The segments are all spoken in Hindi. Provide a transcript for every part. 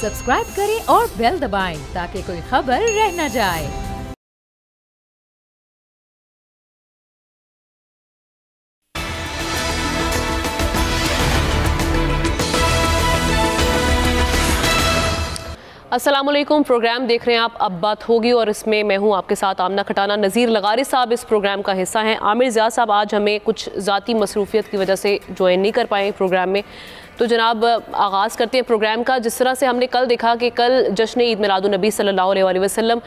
सब्सक्राइब करें और बेल दबाएं ताकि कोई खबर रह न जाए। अस्सलामुअलैकुम, प्रोग्राम देख रहे हैं आप अब बात होगी और इसमें मैं हूं आपके साथ आमना खटाना। नज़ीर लगारी साहब इस प्रोग्राम का हिस्सा हैं। आमिर ज़िया साहब आज हमें कुछ ज़ाती मसरूफियत की वजह से ज्वाइन नहीं कर पाए प्रोग्राम में। तो जनाब आगाज़ करते हैं प्रोग्राम का। जिस तरह से हमने कल देखा कि कल जश्न ईद मिलादुन्नबी सल्लल्लाहु अलैहि वसल्लम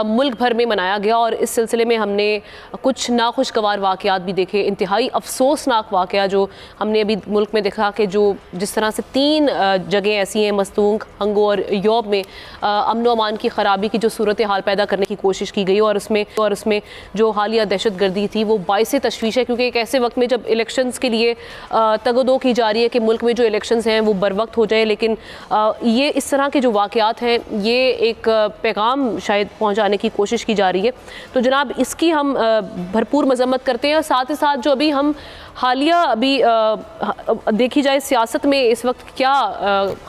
मुल्क भर में मनाया गया और इस सिलसिले में हमने कुछ नाखुशगवार वाक़यात भी देखे। इंतहाई अफसोसनाक वाक़या जो हमने अभी मुल्क में देखा कि जो जिस तरह से 3 जगह ऐसी हैं मस्तूंग, हंगो और योब में अमन व अमान की ख़राबी की जो सूरत हाल पैदा करने की कोशिश की गई और उसमें जो हालिया दहशत गर्दी थी वो बाइस तशवीश है, क्योंकि एक ऐसे वक्त में जब इलेक्शंस के लिए तगदो की जा रही है कि मुल्क में जो इलेक्शंस हैं वो बर वक्त हो जाए, लेकिन ये इस तरह के जो वाक़यात हैं ये एक पैगाम शायद पहुंचाने की कोशिश की जा रही है। तो जनाब इसकी हम भरपूर मजम्मत करते हैं और साथ ही साथ जो अभी हम हालिया देखी जाए सियासत में इस वक्त क्या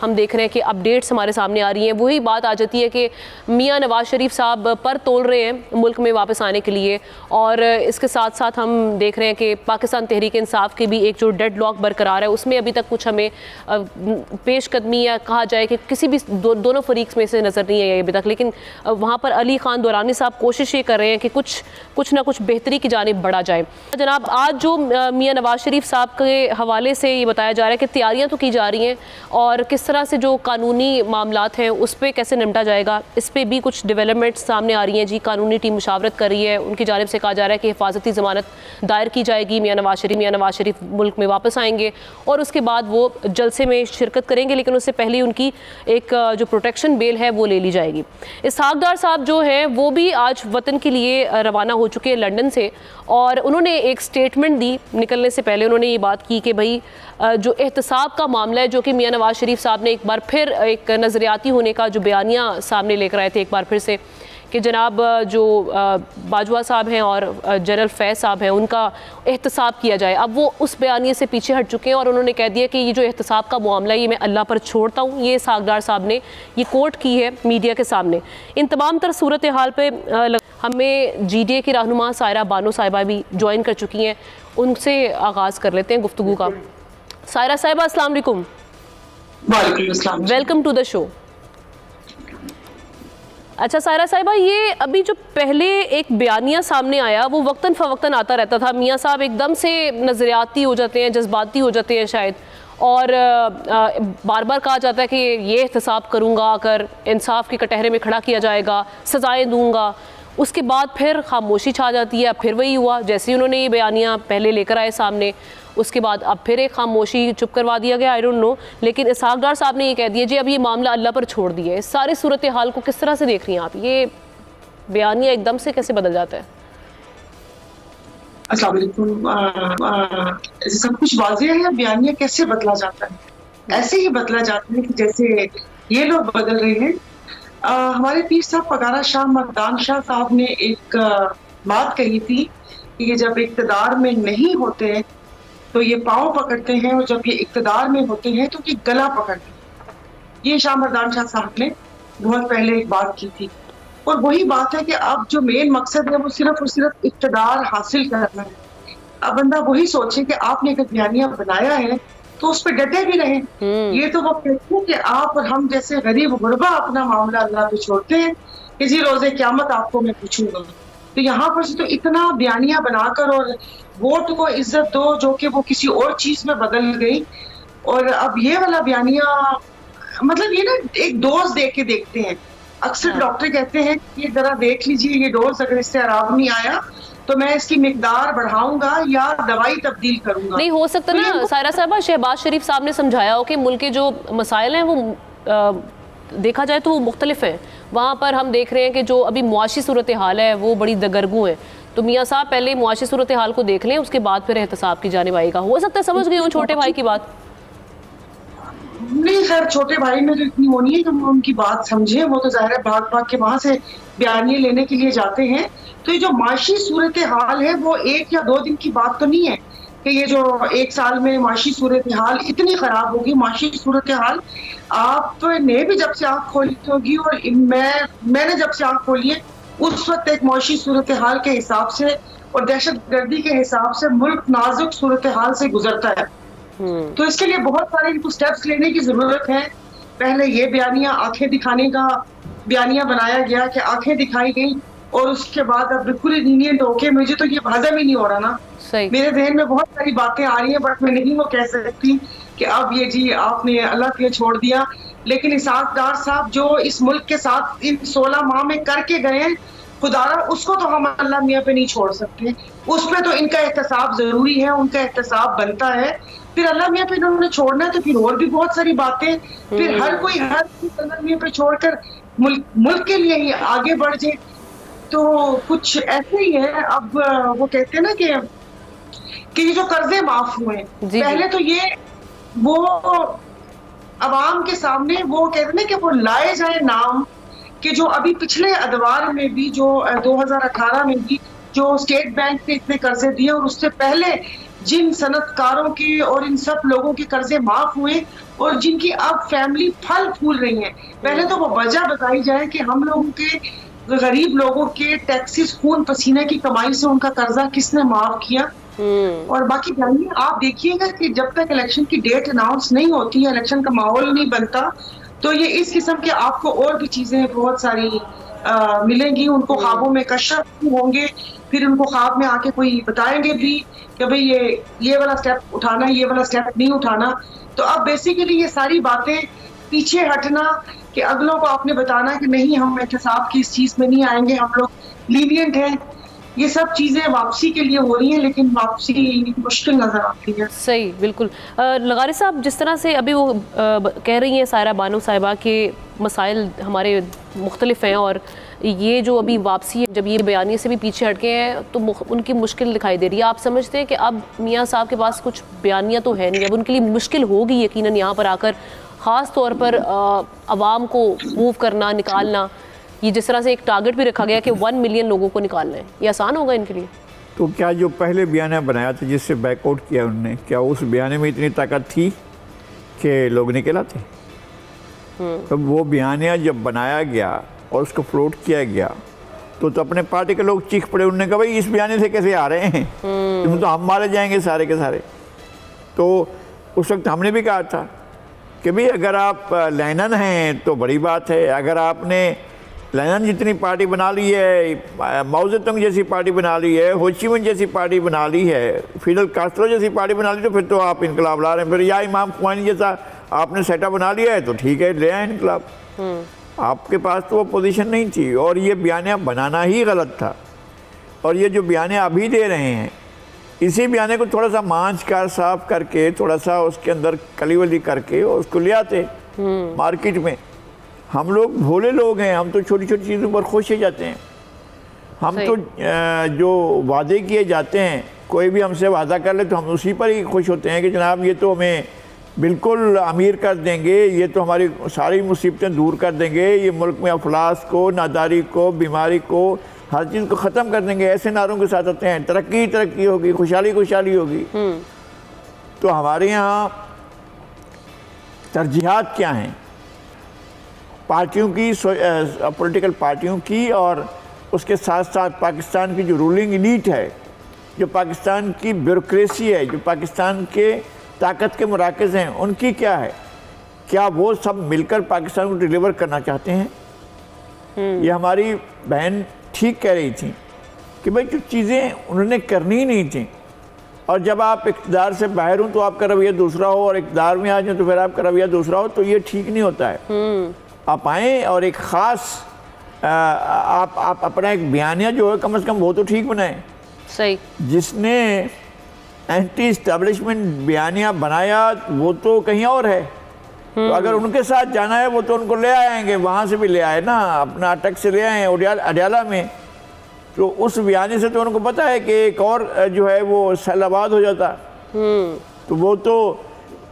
हम देख रहे हैं कि अपडेट्स हमारे सामने आ रही हैं, वही बात आ जाती है कि मियां नवाज शरीफ साहब पर तोल रहे हैं मुल्क में वापस आने के लिए। और इसके साथ साथ हम देख रहे हैं कि पाकिस्तान तहरीक इंसाफ के भी एक जो डेड लॉक बरकरार है उसमें अभी तक कुछ हमें पेशकदमी या कहा जाए कि किसी भी दोनों फरीक में से नज़र नहीं है अभी तक। लेकिन वहाँ पर अली खान दुरानी साहब कोशिश ये कर रहे हैं कि कुछ ना कुछ बेहतरी की जानिब बढ़ा जाए। जनाब आज जो मियां नवाज शरीफ साहब के हवाले से ये बताया जा रहा है कि तैयारियां तो की जा रही हैं और किस तरह से जो कानूनी मामलात हैं उस पर कैसे निपटा जाएगा, इस पर भी कुछ डेवलपमेंट सामने आ रही हैं। जी कानूनी टीम मुशावरत कर रही है, उनकी जानिब से कहा जा रहा है कि हिफाजती ज़मानत दायर की जाएगी। मियां नवाज शरीफ मुल्क में वापस आएंगे और उसके बाद वो जलसे में शिरकत करेंगे, लेकिन उससे पहले उनकी एक जो प्रोटेक्शन बेल है वो ले ली जाएगी। इसहाक डार साहब जो हैं वो भी आज वतन के लिए रवाना हो चुके हैं लंदन से और उन्होंने एक स्टेटमेंट दी। निकलने से पहले उन्होंने ये बात की कि भाई जो एहतसाब का मामला है, जो कि मियां नवाज शरीफ साहब ने एक बार फिर एक नज़रियाती होने का जो बयानिया सामने लेकर आए थे एक बार फिर से कि जनाब जो बाजवा साहब हैं और जनरल फैज़ साहब हैं उनका एहतसाब किया जाए। अब वो उस बयानिए से पीछे हट चुके हैं और उन्होंने कह दिया कि ये जो एहतसाब का मामला है ये मैं अल्लाह पर छोड़ता हूँ। ये इसहाक डार साहब ने ये कोट की है मीडिया के सामने। इन तमाम तर सूरत हाल पर हमें GDA की रहनुमा सायरा बानो साहिबा भी ज्वाइन कर चुकी हैं, उनसे आगाज़ कर लेते हैं गुफ्तगू का। सायरा साहिबा अस्सलाम वालेकुम। वालेकुम अस्सलाम, वेलकम टू द शो। अच्छा सायरा साहिबा, ये अभी जो पहले एक बयानिया सामने आया वो वक्तन फ़वक्तन आता रहता था। मियाँ साहब एकदम से नज़रियाती हो जाते हैं, जज्बाती हो जाते हैं शायद, और बार बार कहा जाता है कि ये एहतसाब करूँगा अगर इंसाफ के कटहरे में खड़ा किया जाएगा, सज़ाएँ दूँगा। उसके बाद फिर खामोशी छा जाती है। अब फिर वही हुआ, जैसे ही उन्होंने ये बयानियाँ पहले लेकर आए सामने, उसके बाद अब फिर एक खामोशी चुप करवा दिया गया। आई डोंट नो, लेकिन इसहाक डार साहब ने ये कह दिया जी अब ये मामला अल्लाह पर छोड़ दिया है। सारे सूरत हाल को किस तरह से देख रही हैं आप? ये बयानिया एकदम से कैसे बदल जाता है? अस्सलाम वालेकुम। सब कुछ वाज़ेह है, बयानिया कैसे बदला जाता है? ऐसे ही बदला जाता है कि जैसे ये लोग बदल रहे हैं। हमारे पीर साहब पगारा शाह मर्दान शाह साहब ने एक बात कही थी कि ये जब इक़्तिदार में नहीं होते हैं तो ये पाँव पकड़ते हैं और जब ये इक़्तिदार में होते हैं तो ये गला पकड़ते हैं। ये शाह मर्दान शाह साहब ने बहुत पहले एक बात की थी और वही बात है कि अब जो मेन मकसद है वो सिर्फ और सिर्फ इक़्तिदार हासिल करना है। अब बंदा वही सोचे कि आपने अगर बयानिया बनाया है तो उस पर डटे भी रहें। ये तो वो कहते हैं कि आप और हम जैसे गरीब गुरबा अपना मामला अल्लाह पे छोड़ते हैं कि जी रोज़े क़यामत आपको मैं पूछूंगा। तो यहाँ पर तो इतना बयानिया बनाकर और वोट को इज्जत दो जो कि वो किसी और चीज में बदल गई। और अब ये वाला बयानिया मतलब ये ना एक डोज दे के देखते हैं। अक्सर डॉक्टर कहते हैं कि ये जरा देख लीजिए ये डोज अगर इससे आराम नहीं आया तो मैं इसकी मिकदार बढ़ाऊंगा या दवाई तब्दील करूंगा। नहीं हो सकता ना सायरा साहबा, शहबाज शरीफ साहब ने समझाया हो कि मुल्क के जो मसाइल हैं वो देखा जाए तो वो मुख्तलिफ हैं। वहाँ पर हम देख रहे हैं कि जो अभी मुआशी सूरत हाल है वो बड़ी दगरगू है। तो मियाँ साहब पहले मुआशी सूरत हाल को देख लें, उसके बाद फिर एहतसाब की जानिब आएगा। हो सकता है समझ गई हूँ छोटे भाई की बात। नहीं सर, छोटे भाई में तो इतनी वो नहीं है कि हम उनकी बात समझे। वो तो जाहिर है भाग भाग के वहां से बयानिए लेने के लिए जाते हैं। तो ये जो माशी सूरत हाल है वो 1 या 2 दिन की बात तो नहीं है। कि ये जो एक साल में माशी सूरत हाल इतनी खराब होगी, माशी सूरत हाल आपने भी जब से आँख खोली होगी और मैंने जब से आँख खोली है उस वक्त एक माशी सूरत हाल के हिसाब से और दहशत गर्दी के हिसाब से मुल्क नाजुक सूरत हाल से गुजरता है। तो इसके लिए बहुत सारे इनको स्टेप्स लेने की जरूरत है। पहले ये बयानिया आंखें दिखाने का बयानिया बनाया गया कि आंखें दिखाई गई और उसके बाद अब बिल्कुल लीनियंट होके, मुझे तो ये हजम ही नहीं हो रहा ना। मेरे जहन में बहुत सारी बातें आ रही हैं बट मैं नहीं वो कह सकती कि अब ये जी आपने अल्लाह के लिए छोड़ दिया। लेकिन इसहाक डार साहब जो इस मुल्क के साथ इन 16 माह में करके गए हैं, खुदारा उसको तो हम अल्लाह मियाँ पे नहीं छोड़ सकते, उस पे तो इनका एहतसाब जरूरी है, उनका एहतसाब बनता है। फिर अल्लाह मियाँ पे इन्होंने छोड़ना है तो फिर और भी बहुत सारी बातें, फिर हर कोई अल्लाह मियाँ पे छोड़कर मुल्क के लिए ही आगे बढ़ जाए। तो कुछ ऐसे ही है। अब वो कहते हैं ना कि ये जो कर्जे माफ हुए, पहले तो ये वो अवाम के सामने वो कहते हैं ना कि वो लाए जाए नाम कि जो अभी पिछले अदवार में भी जो 2018 में भी जो स्टेट बैंक ने इतने कर्जे दिए और उससे पहले जिन सनतकारों के और इन सब लोगों के कर्जे माफ हुए और जिनकी अब फैमिली फल फूल रही है, पहले तो वो वजह बताई जाए कि हम लोगों के गरीब लोगों के टैक्सेस खून पसीने की कमाई से उनका कर्जा किसने माफ किया। और बाकी जानिए आप देखिएगा कि जब तक इलेक्शन की डेट अनाउंस नहीं होती है, इलेक्शन का माहौल नहीं बनता, तो ये इस किस्म के आपको और भी चीजें बहुत सारी मिलेंगी। उनको ख्वाबों में कशफ होंगे, फिर उनको ख्वाब में आके कोई बताएंगे भी कि भाई ये वाला स्टेप उठाना, ये वाला स्टेप नहीं उठाना। तो अब बेसिकली ये सारी बातें पीछे हटना कि अगलों को आपने बताना कि नहीं हम एहतसाब की इस चीज में नहीं आएंगे, हम लोग लीनियंट हैं, ये सब चीजें वापसी के लिए हो रही हैं, लेकिन वापसी मुश्किल नजर आती है। सही, बिल्कुल। लगारी साहब, जिस तरह से अभी वो कह रही हैं सायरा बानो साहिबा के मसाइल हमारे मुख्तलिफ हैं और ये जो अभी वापसी है, जब ये बयानी से भी पीछे हटके हैं तो उनकी मुश्किल दिखाई दे रही है। आप समझते हैं कि अब मियाँ साहब के पास कुछ बयानियाँ तो है नहीं, अब उनके लिए मुश्किल होगी यकीनन यहाँ पर आकर, ख़ास तौर पर आवाम को मूव करना, निकालना। ये जिस तरह से एक टारगेट भी रखा गया कि 1 मिलियन लोगों को निकालना है, ये आसान होगा इनके लिए? तो क्या जो पहले बयाना बनाया था जिससे बैकआउट किया उन्होंने, क्या उस बयाने में इतनी ताकत थी कि लोग निकल आते? तो वो बयानिया जब बनाया गया और उसको फ्लोट किया गया तो अपने पार्टी के लोग चीख पड़े। उन्होंने कहा भाई इस बयाने से कैसे आ रहे हैं, तुम तो हम मारे जाएंगे सारे के सारे। तो उस वक्त हमने भी कहा था कि भाई अगर आप लेनिन हैं तो बड़ी बात है, अगर आपने लेनिन जितनी पार्टी बना ली है, माओ ज़ेडुंग जैसी पार्टी बना ली है, हो ची मिन्ह जैसी पार्टी बना ली है, फिडेल कास्ट्रो जैसी पार्टी बना ली, तो फिर तो आप इनकलाब ला रहे हैं। फिर या इमाम खुमैनी जैसा आपने सेटअप बना लिया है तो ठीक है, ले आए इनकलाब। आपके पास तो वो पोजीशन नहीं थी और ये बयानिया बनाना ही गलत था। और ये जो बयानिया अभी दे रहे हैं, इसी बयाने को थोड़ा सा मांझ कर साफ करके, थोड़ा सा उसके अंदर कलीवली करके और उसको ले आते मार्केट में। हम लोग भोले लोग हैं, हम तो छोटी छोटी चीज़ों पर खुश हो जाते हैं। हम तो जो वादे किए जाते हैं, कोई भी हमसे वादा कर ले तो हम उसी पर ही खुश होते हैं कि जनाब ये तो हमें बिल्कुल अमीर कर देंगे, ये तो हमारी सारी मुसीबतें दूर कर देंगे, ये मुल्क में अफलास को, नादारी को, बीमारी को, हर चीज़ को ख़त्म कर देंगे। ऐसे नारों के साथ आते हैं, तरक्की तरक्की होगी, खुशहाली खुशहाली होगी। तो हमारे यहाँ तरजीहात क्या हैं पार्टियों की, पॉलिटिकल पार्टियों की, और उसके साथ साथ पाकिस्तान की जो रूलिंग इलीट है, जो पाकिस्तान की ब्यूरोक्रेसी है, जो पाकिस्तान के ताकत के मराकज़ हैं, उनकी क्या है? क्या वो सब मिलकर पाकिस्तान को डिलीवर करना चाहते हैं? ये हमारी बहन ठीक कह रही थी कि भाई जो चीज़ें उन्होंने करनी ही नहीं थी, और जब आप इक़्तिदार से बाहर हो तो आपका रवैया दूसरा हो, और इक़्तिदार में आ जाए तो फिर आपका रवैया दूसरा हो, तो ये ठीक नहीं होता है। आप आएँ और एक ख़ास आप अपना एक बयानिया जो है कम से कम वो तो ठीक बनाएं। सही। जिसने एंटी इस्टेब्लिशमेंट बयानिया बनाया वो तो कहीं और है, तो अगर उनके साथ जाना है वो तो उनको ले आएंगे, वहाँ से भी ले आए ना, अपना अटक से ले आए अडियाला में। तो उस बयाने से तो उनको पता है कि एक और जो है वो सैलाबाद हो जाता, तो वो तो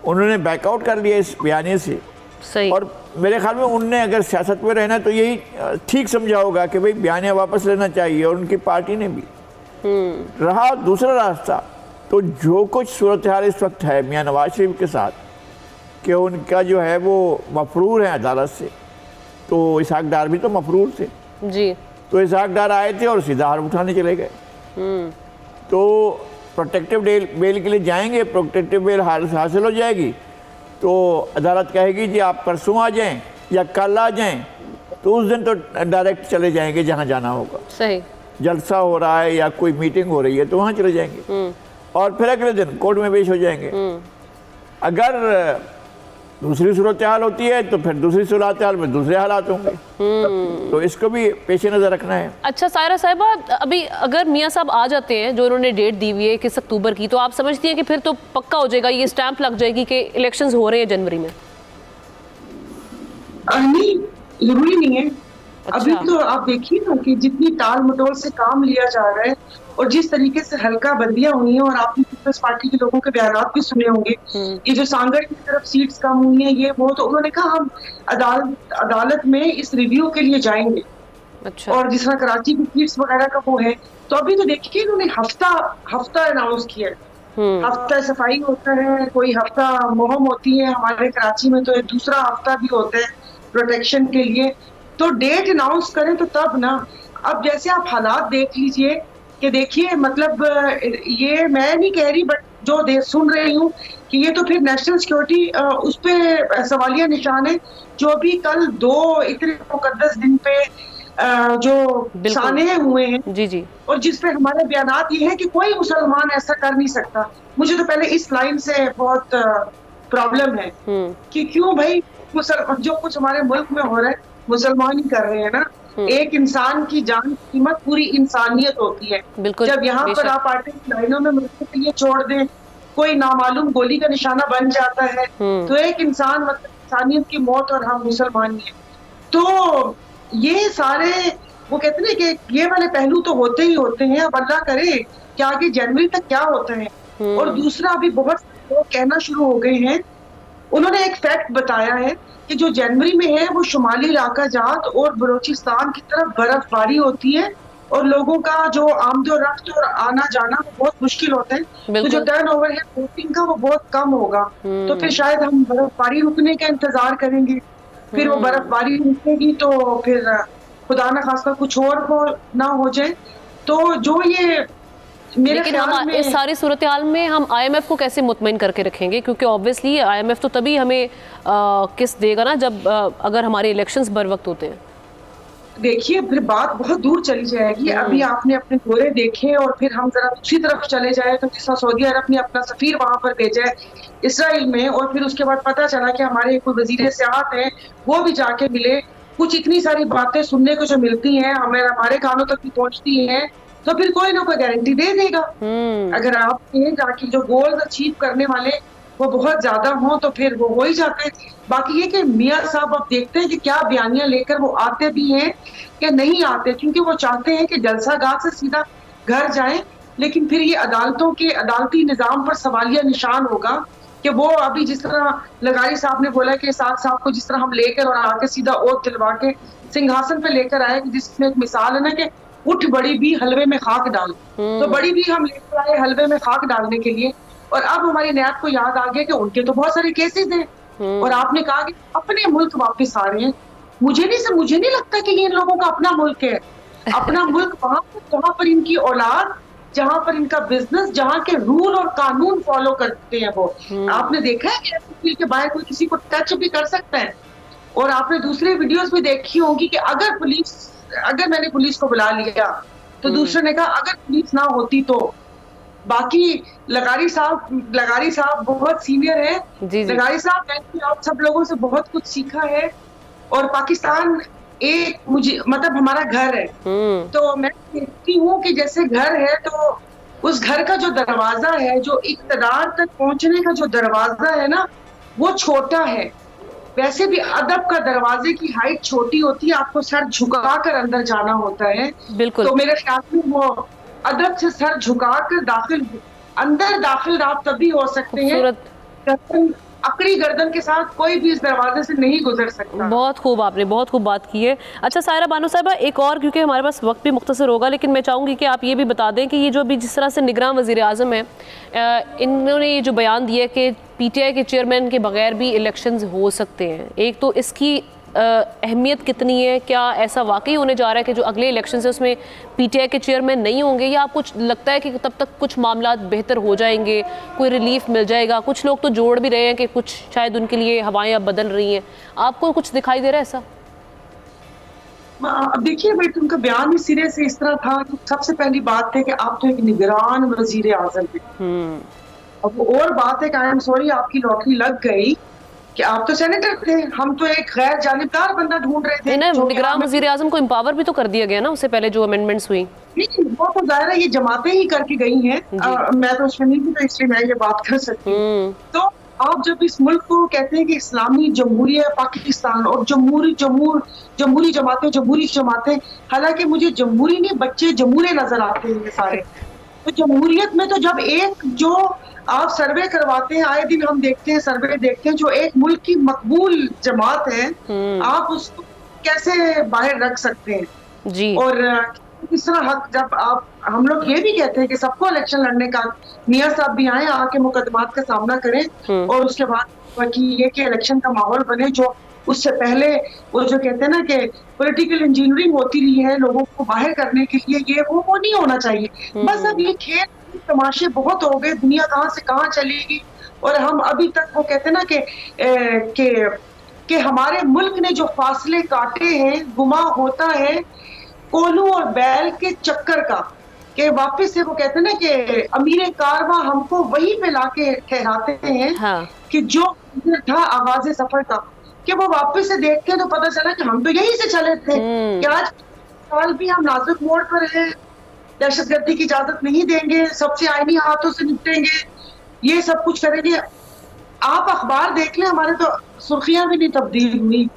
उन्होंने बैकआउट कर लिया इस बयाने से। सही। और मेरे ख्याल में उनने अगर सियासत में रहना तो यही ठीक समझा होगा कि भाई बयानिया वापस लेना चाहिए, और उनकी पार्टी ने भी। रहा दूसरा रास्ता, तो जो कुछ सूरत हाल इस वक्त है मियाँ नवाज शरीफ के साथ कि उनका जो है वो मफरूर है अदालत से, तो इसहाक डार भी तो मफरूर थे जी। तो इसहाक डार आए थे और सीधा हार उठाने चले गए। तो प्रोटेक्टिव बेल के लिए जाएंगे, प्रोटेक्टिव बेल हासिल हो जाएगी तो अदालत कहेगी जी आप परसों आ जाएं या कल आ जाएं, तो उस दिन तो डायरेक्ट चले जाएंगे जहां जाना होगा। सही। जलसा हो रहा है या कोई मीटिंग हो रही है तो वहां चले जाएंगे और फिर अगले दिन कोर्ट में पेश हो जाएंगे। अगर दूसरी सूरत हाल होती है तो फिर दूसरी सूरत हाल में दूसरे हालात होंगे। तो इसको भी पेश नज़र रखना है। अच्छा सायरा साहिबा, अभी अगर मियाँ साहब आ जाते हैं, जो उन्होंने डेट दी हुई है 21 अक्टूबर की, तो आप समझती हैं कि फिर तो पक्का हो जाएगा, ये स्टैंप लग जाएगी कि इलेक्शंस हो रहे हैं जनवरी में? नहीं, जरूरी नहीं है। अच्छा। अभी तो आप देखिए ना कि जितनी टाल मटोल से काम लिया जा रहा है और जिस तरीके से हल्का बंदियां हुई हैं, और आपने पीपल्स पार्टी के लोगों के बयान भी सुने होंगे, ये जो सांगड़ की तरफ सीट्स कम हुई हैं ये वो, तो उन्होंने कहा हम अदालत में इस रिव्यू के लिए जाएंगे। अच्छा। और जिस तरह कराची की सीट्स वगैरह का वो है, तो अभी तो देखिए इन्होंने हफ्ता अनाउंस किया है। हफ्ता सफाई होता है, कोई हफ्ता मुहिम होती है, हमारे कराची में तो एक दूसरा हफ्ता भी होता है प्रोटेक्शन के लिए। तो डेट अनाउंस करें तो तब ना। अब जैसे आप हालात देख लीजिए कि देखिए, मतलब ये मैं नहीं कह रही, बट जो सुन रही हूँ कि ये तो फिर नेशनल सिक्योरिटी उस पे सवालिया निशान है, जो अभी कल 2 इतने मुकद्दस दिन पे जो साने हुए हैं जी जी, और जिस पे हमारे बयानात ये है कि कोई मुसलमान ऐसा कर नहीं सकता। मुझे तो पहले इस लाइन से बहुत प्रॉब्लम है कि क्यों भाई जो कुछ हमारे मुल्क में हो रहा है मुसलमान ही कर रहे हैं ना। एक इंसान की जान की कीमत पूरी इंसानियत होती है। जब यहाँ पर आप आटे की लाइनों में मरने के लिए छोड़ दें, कोई नामालूम गोली का निशाना बन जाता है, तो एक इंसान मतलब इंसानियत की मौत, और हम मुसलमान हैं। तो ये सारे वो कहते हैं कि ये वाले पहलू तो होते ही होते हैं। अब अल्लाह करे कि आगे जनवरी तक क्या होता है। और दूसरा, अभी बहुत लोग कहना शुरू हो गए हैं, उन्होंने एक फैक्ट बताया है कि जो जनवरी में है वो शुमाली इलाका जात और बलोचिस्तान की तरफ बर्फबारी होती है और लोगों का जो आमदोरफ्त और आना जाना बहुत मुश्किल होता है। तो जो टर्न ओवर है बोटिंग का वो बहुत कम होगा। तो फिर शायद हम बर्फबारी रुकने का इंतजार करेंगे। फिर वो बर्फबारी रुकेगी तो फिर खुदा न खास्ता कुछ और ना हो जाए। तो जो ये लेकिन हम इस सारी सूरत हाल में हम IMF को कैसे मुतमईन करके रखेंगे, क्योंकि ऑब्वियसली IMF तो तभी हमें किस देगा ना जब अगर हमारे इलेक्शंस बर वक्त होते हैं। देखिए फिर बात बहुत दूर चली जाएगी। अभी आपने अपने दौरे देखे और फिर हम जरा दूसरी तरफ चले जाए तो जिस सऊदी अरब ने अपना सफीर वहां पर भेजा है इसराइल में, और फिर उसके बाद पता चला कि हमारे कोई वजीर सियाहत है वो भी जाके मिले। कुछ इतनी सारी बातें सुनने को जो मिलती हैं हमारे कानों तक भी पहुंचती हैं, तो फिर कोई ना कोई गारंटी दे देगा। अगर आप जाके जो गोल्स अचीव करने वाले वो बहुत ज्यादा हों तो फिर वो हो ही जाते हैं। बाकी ये कि मियाँ साहब अब देखते हैं कि क्या बयानियां लेकर वो आते भी हैं कि नहीं आते, क्योंकि वो चाहते हैं कि जलसागाह से सीधा घर जाएं। लेकिन फिर ये अदालतों के अदालती निजाम पर सवालिया निशान होगा कि वो अभी जिस तरह लगारी साहब ने बोला कि साथ साहब को जिस तरह हम लेकर और आके सीधा ओथ दिलवा के सिंहासन पे लेकर आए, जिसमें एक मिसाल है ना कि उठ बड़ी भी हलवे में खाक डाल। तो बड़ी भी हम लेकर आए हलवे में खाक डालने के लिए, और अब हमारी नायब को याद आ गया कि उनके तो बहुत सारे केसेस हैं और आपने कहा कि अपने मुल्क वापस आ रहे हैं। मुझे नहीं लगता कि ये इन लोगों का अपना मुल्क है। अपना मुल्क वहां पर जहाँ पर इनकी औलाद, जहाँ पर इनका बिजनेस, जहाँ के रूल और कानून फॉलो करते हैं वो। आपने देखा है कि एयरफील्ड के बाहर कोई किसी को टच भी कर सकता है। और आपने दूसरे वीडियोस भी देखी होंगी कि अगर मैंने पुलिस को बुला लिया तो दूसरे ने कहा अगर पुलिस ना होती तो। बाकी लगारी साहब बहुत सीनियर है। लगारी साहब मैंने आप सब लोगों से बहुत कुछ सीखा है, और पाकिस्तान एक मुझे मतलब हमारा घर है। तो मैं देखती हूँ कि जैसे घर है तो उस घर का जो दरवाजा है, जो इक़्तिदार तक पहुंचने का जो दरवाजा है ना, वो छोटा है। वैसे भी अदब का दरवाजे की हाइट छोटी होती है, आपको सर झुकाकर अंदर जाना होता है। बिल्कुल। तो मेरे ख्याल में वो अदब से सर झुकाकर अंदर दाखिल आप तभी हो सकते हैं अकड़ी गर्दन के साथ कोई भी इस दरवाजे से नहीं गुजर सकता। बहुत खूब, आपने बहुत खूब बात की है। अच्छा सायरा बानो साहिबा, एक और, क्योंकि हमारे पास वक्त भी मुख्तसर होगा, लेकिन मैं चाहूँगी कि आप ये भी बता दें कि ये जो अभी जिस तरह से निगरान वज़ीर आज़म है, इन्होंने ये जो बयान दिया कि PTI के चेयरमैन के बगैर भी इलेक्शंस हो सकते हैं, एक तो इसकी अहमियत कितनी है? क्या ऐसा वाकई होने जा रहा है कि जो अगले इलेक्शन है उसमें PTI के चेयरमैन नहीं होंगे, या आपको लगता है कि तब तक कुछ मामला बेहतर हो जाएंगे, कोई रिलीफ मिल जाएगा? कुछ लोग तो जोड़ भी रहे हैं कि कुछ शायद उनके लिए हवाएं अब बदल रही हैं, आपको कुछ दिखाई दे रहा है ऐसा? अब देखिए भाई, उनका बयान ही सिरे से इस तरह था कि सबसे पहली बात है कि आप तो एक निगरान वजीर आजम हैं। अब और बात है कि आई एम सॉरी, आपकी लॉटरी लग गई कि आप तो सेनेटर थे, हम तो एक गैर जानिबदार बंदा ढूंढ रहे थे। निगरान वजीर आजम को एम्पावर भी तो कर दिया गया ना उससे पहले जो अमेंडमेंट्स हुई। नहीं, वो तो जाहिर है ये जमातें ही करके गई हैं, मैं तो उसमें नहीं थी, तो इसलिए मैं ये बात कर सकती हूँ। तो आप जब इस मुल्क को कहते हैं कि इस्लामी जमहूरिया पाकिस्तान और जमहूरी जमातें, हालांकि मुझे जमहूरी नहीं, बच्चे जमहूरे नजर आते हैं सारे। तो जमहूरियत में तो जब एक जो आप सर्वे करवाते हैं, आए दिन हम देखते हैं, सर्वे देखते हैं, जो एक मुल्क की मकबूल जमात है, आप उसको कैसे बाहर रख सकते हैं जी? और इस तरह हक, जब आप, हम लोग ये भी कहते हैं कि सबको इलेक्शन लड़ने का, मियां साहब भी आए, आके मुकदमात का सामना करें और उसके बाद ये कि इलेक्शन का माहौल बने, जो उससे पहले वो जो कहते हैं ना कि पॉलिटिकल इंजीनियरिंग होती रही है लोगों को बाहर करने के लिए, ये वो नहीं होना चाहिए। बस अब ये खेल तमाशे बहुत हो गए, दुनिया कहाँ से कहाँ चलेगी, और हम अभी तक वो कहते हैं ना कि हमारे मुल्क ने जो फासले काटे हैं, गुमा होता है कोलू और बैल के चक्कर का, कि वापस से वो कहते हैं ना कि अमीर कारवां हमको वहीं पे लाके ठहराते हैं। हाँ। कि जो था आगाज़ सफर का, कि वो वापस से देखते हैं तो पता चला कि हम तो यहीं से चले थे, कि आज साल भी हम नाजुक मोड़ पर हैं, दहशतगर्दी की इजाजत नहीं देंगे, सबसे आईनी हाथों से निपटेंगे, ये सब कुछ करेंगे। आप अखबार देख लें, हमारे तो सुर्खियां भी नहीं तब्दील हुई,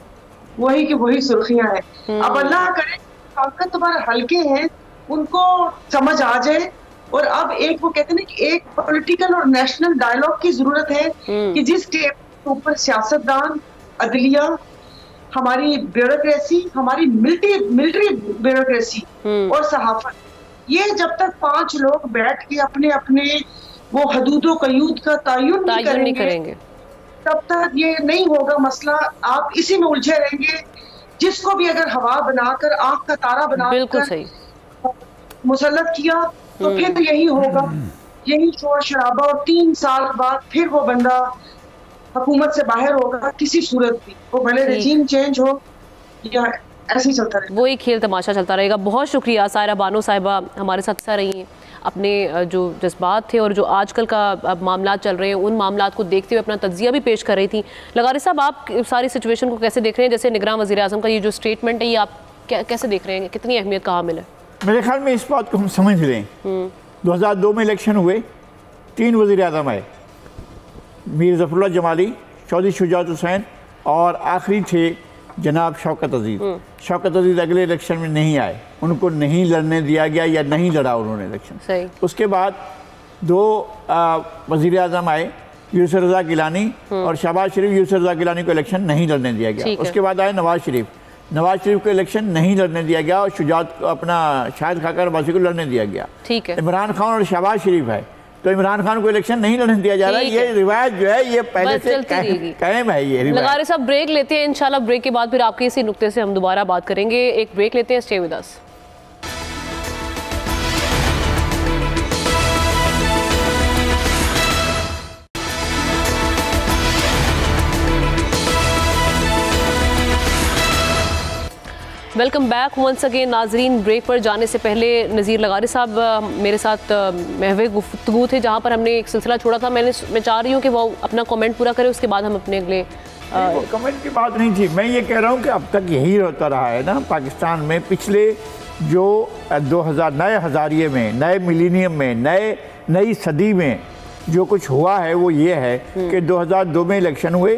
वही की वही सुर्खियां हैं। अब अल्लाह करे ताकतवर हल्के हैं उनको समझ आ जाए, और अब एक वो कहते हैं ना कि एक पॉलिटिकल और नेशनल डायलॉग की जरूरत है, कि जिस टेबल के ऊपर सियासतदान, अदलिया, हमारी ब्यूरोक्रेसी, हमारी मिलिट्री ब्यूरोक्रेसी और सहाफत, ये जब तक 5 लोग बैठ के अपने अपने वो हदूदो कयूद का तायुन नहीं करेंगे तब तक ये नहीं होगा मसला। आप इसी में उलझे रहेंगे, जिसको भी अगर हवा बनाकर, आंख का तारा बनाकर मुसल्लत किया तो फिर यही होगा, यही शोर शराबा, और 3 साल बाद फिर वो बंदा हुकूमत से बाहर होगा किसी सूरत भी, वो भले रेजीम चेंज हो या ऐसे ही चलता रहेगा, वो एक खेल तमाशा चलता रहेगा। बहुत शुक्रिया सायरा बानो साहिबा, हमारे साथ हिस्सा रही हैं, अपने जो जज्बात थे और जो आजकल का अब मामला चल रहे हैं उन मामला को देखते हुए अपना तज्जिया भी पेश कर रही थी। लगारी साहब, आप सारी सिचुएशन को कैसे देख रहे हैं? जैसे निगरान वज़ीर आज़म का ये जो स्टेटमेंट है, ये आप कैसे देख रहे हैं, कितनी अहमियत का हामिल है? मेरे ख्याल में इस बात को हम समझ लें, 2002 में इलेक्शन हुए, 3 वज़ीर आज़म आए, मीर ज़फ़रुल्लाह जमाली, चौधरी शुजात हुसैन, और आखिरी थे जनाब शौकत अजीज़। शौकत अजीज़ अगले इलेक्शन में नहीं आए, उनको नहीं लड़ने दिया गया या नहीं लड़ा उन्होंने इलेक्शन। उसके बाद 2 वज़ीर आज़म आए, यूसुफ रज़ा गिलानी और शहबाज शरीफ। यूसुफ रज़ा गिलानी को इलेक्शन नहीं लड़ने दिया गया। उसके बाद आए नवाज शरीफ को इलेक्शन नहीं लड़ने दिया गया और शुजात अपना शाहिद खाकर अब्बासी को लड़ने दिया गया। ठीक है। इमरान खान और शहबाज शरीफ है, तो इमरान खान को इलेक्शन नहीं लड़ने दिया जा रहा है। ये रिवायत जो है ये पहले से कायम है। ये लगारे साहब, ब्रेक लेते हैं, इंशाल्लाह ब्रेक के बाद फिर आपके इसी नुक्ते से हम दोबारा बात करेंगे। एक ब्रेक लेते हैं, stay with us. Welcome back once again नाजरीन। ब्रेक पर जाने से पहले नज़ीर लगारी साहब मेरे साथ महवे गुफ्तगू थे, जहाँ पर हमने एक सिलसिला छोड़ा था। मैं चाह रही हूँ कि वो अपना कमेंट पूरा करें, उसके बाद हम अपने अगले कमेंट की बात नहीं थी। मैं ये कह रहा हूँ कि अब तक यही होता रहा है ना पाकिस्तान में। पिछले जो 2000 नए हज़ारिये में, नए मिलीनियम में, नई सदी में जो कुछ हुआ है वो ये है कि 2002 में इलेक्शन हुए,